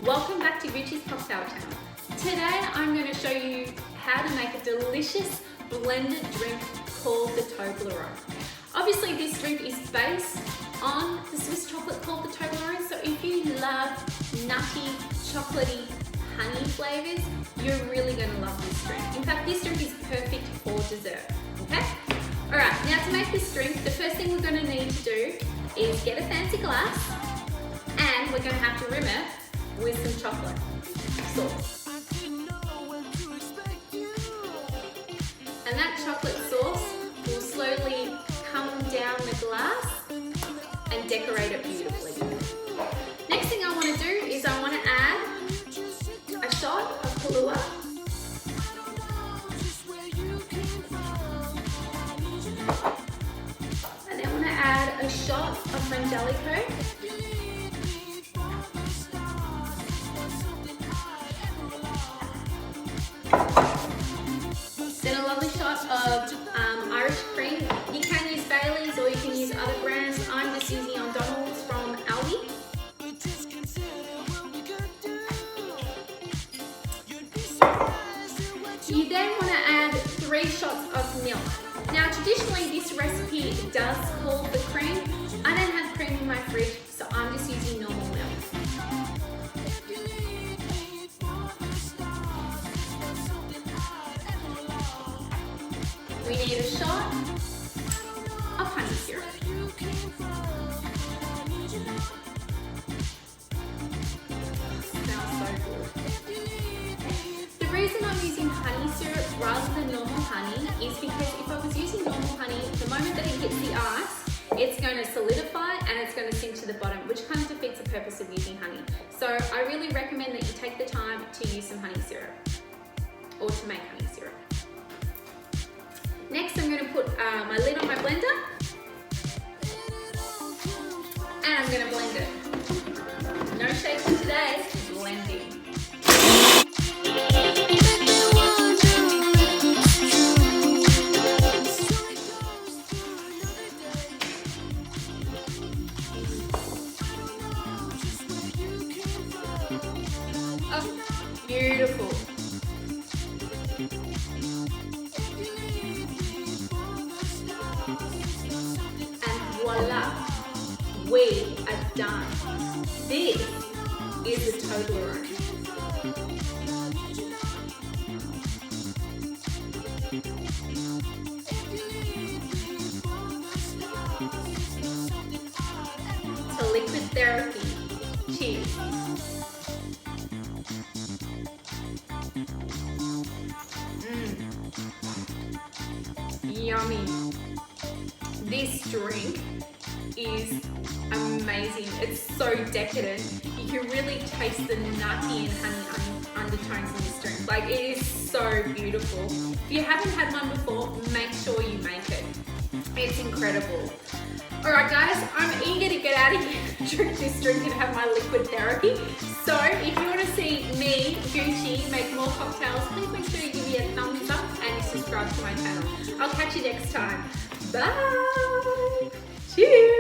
Welcome back to Goochie's Cocktail Channel. Today I'm going to show you how to make a delicious blended drink called the Toblerone. Obviously this drink is based on the Swiss chocolate called the Toblerone, so if you love nutty, chocolatey, honey flavours, you're really going to love this drink. In fact, this drink is perfect for dessert, okay? Alright, now to make this drink, the first thing we're going to need to do is get a fancy glass, and we're going to have to rim it with some chocolate sauce. And that chocolate sauce will slowly come down the glass and decorate it beautifully. Next thing I want to do is I want to add a shot of Kahlua, and then I want to add a shot of Frangelico, then a lovely shot of Irish Creme. You can use Bailey's or you can use other brands. I'm just using Donald's from Aldi. You then want to add 3 shots of milk. Now traditionally this recipe does call for cream. I don't have cream in my fridge, so I'm just using normal milk. We need a shot of honey syrup. Smells so good. The reason I'm using honey syrup rather than normal honey is because if I was using normal honey, the moment that it hits the ice, it's going to solidify and it's going to sink to the bottom, which kind of defeats the purpose of using honey. So I really recommend that you take the time to use some honey syrup or to make honey syrup. Next, I'm going to put my lid on my blender and I'm going to blend it. No shaking today, blending. Oh, beautiful. Voila, we are done. This is the Toblerone. To liquid therapy. Cheers. Yummy. This drink is amazing. It's so decadent. You can really taste the nutty and honey undertones in this drink. Like, it is so beautiful. If you haven't had one before, make sure you make it. It's incredible. Alright guys, I'm eager to get out of here and drink this drink and have my liquid therapy. So if you want to see me, Goochie, make more cocktails, please make sure you give me a thumbs up and subscribe to my channel. I'll catch you next time. Bye! Cheers!